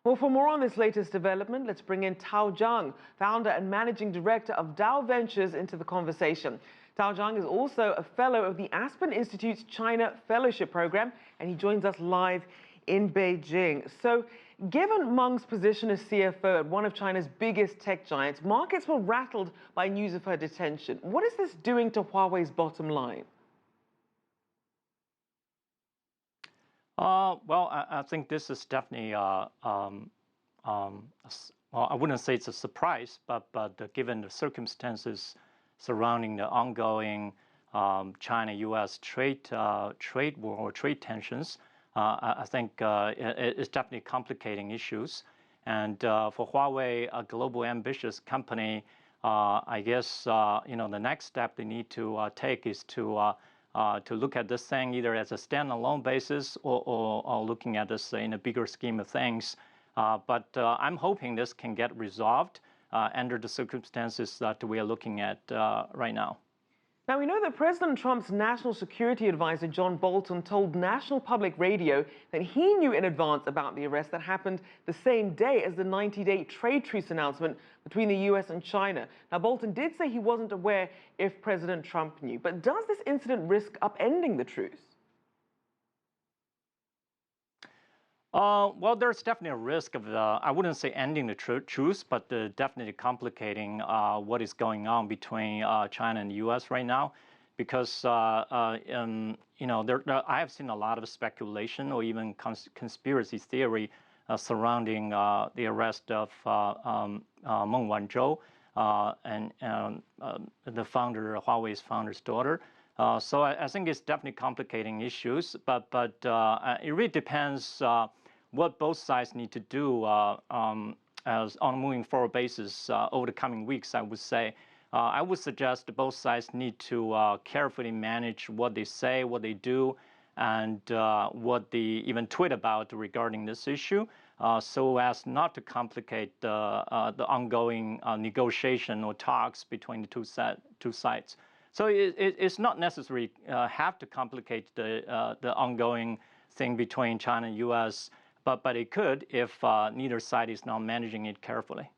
Well, for more on this latest development, let's bring in Tao Zhang, founder and managing director of Dao Ventures, into the conversation. Tao Zhang is also a fellow of the Aspen Institute's China Fellowship Program, and he joins us live in Beijing. So, given Meng's position as CFO at one of China's biggest tech giants, markets were rattled by news of her detention. What is this doing to Huawei's bottom line? Well, I think this is definitely, well, I wouldn't say it's a surprise, but given the circumstances surrounding the ongoing China-U.S. trade war or trade tensions, I think it's definitely complicating issues. And for Huawei, a global ambitious company, I guess the next step they need to take is to look at this thing either as a standalone basis or looking at this in a bigger scheme of things. But I'm hoping this can get resolved under the circumstances that we are looking at right now. Now, we know that President Trump's national security advisor, John Bolton, told National Public Radio that he knew in advance about the arrest that happened the same day as the 90-day trade truce announcement between the U.S. and China. Now, Bolton did say he wasn't aware if President Trump knew, but does this incident risk upending the truce? Well, there's definitely a risk of, I wouldn't say ending the truce, but definitely complicating what is going on between China and the U.S. right now, because I have seen a lot of speculation or even conspiracy theory surrounding the arrest of Meng Wanzhou and the Huawei's founder's daughter. So I think it's definitely complicating issues, but it really depends what both sides need to do as on a moving forward basis over the coming weeks. I would say I would suggest both sides need to carefully manage what they say, what they do, and what they even tweet about regarding this issue, so as not to complicate the ongoing negotiation or talks between the two sides. So it's not necessarily have to complicate the ongoing thing between China and U.S., but it could if neither side is not managing it carefully.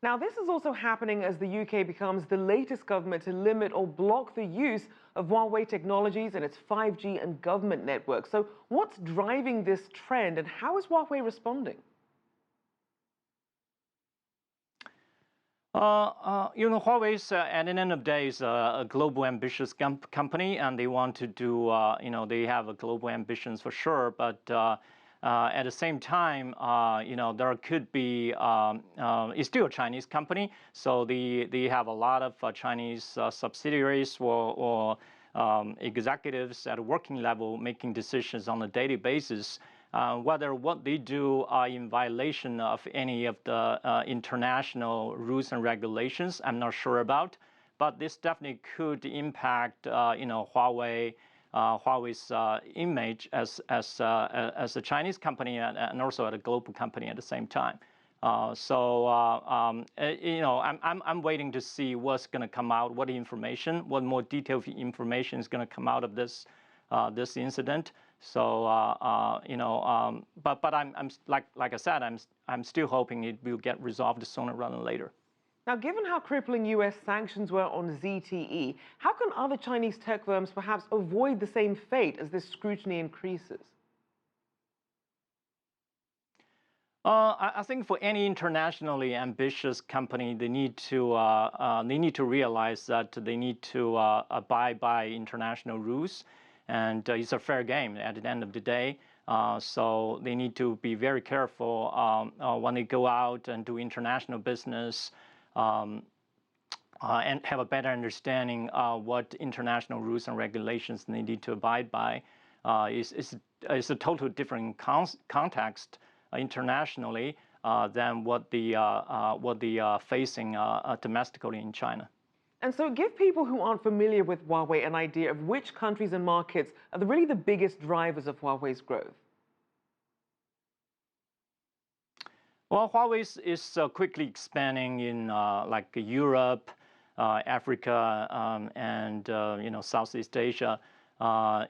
Now, this is also happening as the UK becomes the latest government to limit or block the use of Huawei technologies and its 5G and government networks. So what's driving this trend, and how is Huawei responding? Huawei is, at the end of the day, is a global ambitious company, and they want to do, they have a global ambitions for sure, but at the same time, there could be, it's still a Chinese company, so they have a lot of Chinese subsidiaries or executives at a working level making decisions on a daily basis. Whether what they do are in violation of any of the international rules and regulations, I'm not sure about. But this definitely could impact, Huawei's image as a Chinese company and also at a global company at the same time. I'm waiting to see what's going to come out, what more detailed information is going to come out of this incident. So but I'm like I said, I'm still hoping it will get resolved sooner rather than later. Now, given how crippling U.S. sanctions were on ZTE, how can other Chinese tech firms perhaps avoid the same fate as this scrutiny increases? I think for any internationally ambitious company, they need to realize that they need to abide by international rules, and it's a fair game at the end of the day. So they need to be very careful when they go out and do international business. And have a better understanding of what international rules and regulations they need to abide by. It's a totally different context internationally than what they are facing domestically in China. And so give people who aren't familiar with Huawei an idea of which countries and markets are really the biggest drivers of Huawei's growth. Well, Huawei is quickly expanding in like Europe, Africa, and Southeast Asia.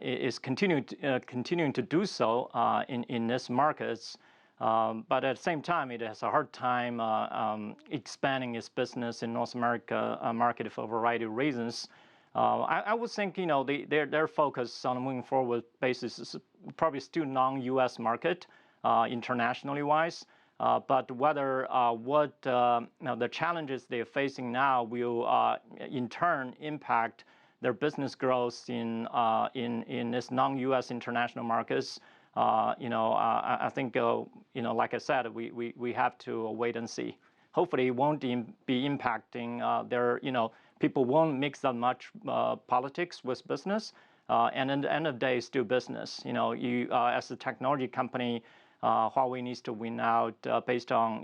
Is continuing to do so in these markets. But at the same time, it has a hard time expanding its business in North America market for a variety of reasons. I would think, their focus on a moving forward basis is probably still non-U.S. market, internationally wise. But whether the challenges they're facing now will in turn impact their business growth in this non-U.S. international markets, I think, like I said, we have to wait and see. Hopefully, it won't be impacting their, people won't mix that much politics with business, and at the end of the day, it's still business. As a technology company, Huawei needs to win out based on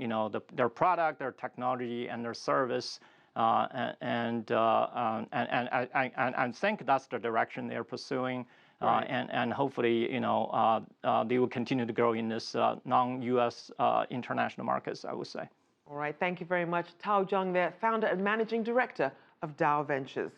their product, their technology, and their service, and I think that's the direction they're pursuing. Right. And hopefully, they will continue to grow in this non-U.S. international markets, I would say. All right, thank you very much. Tao Zhang there, founder and managing director of Dao Ventures.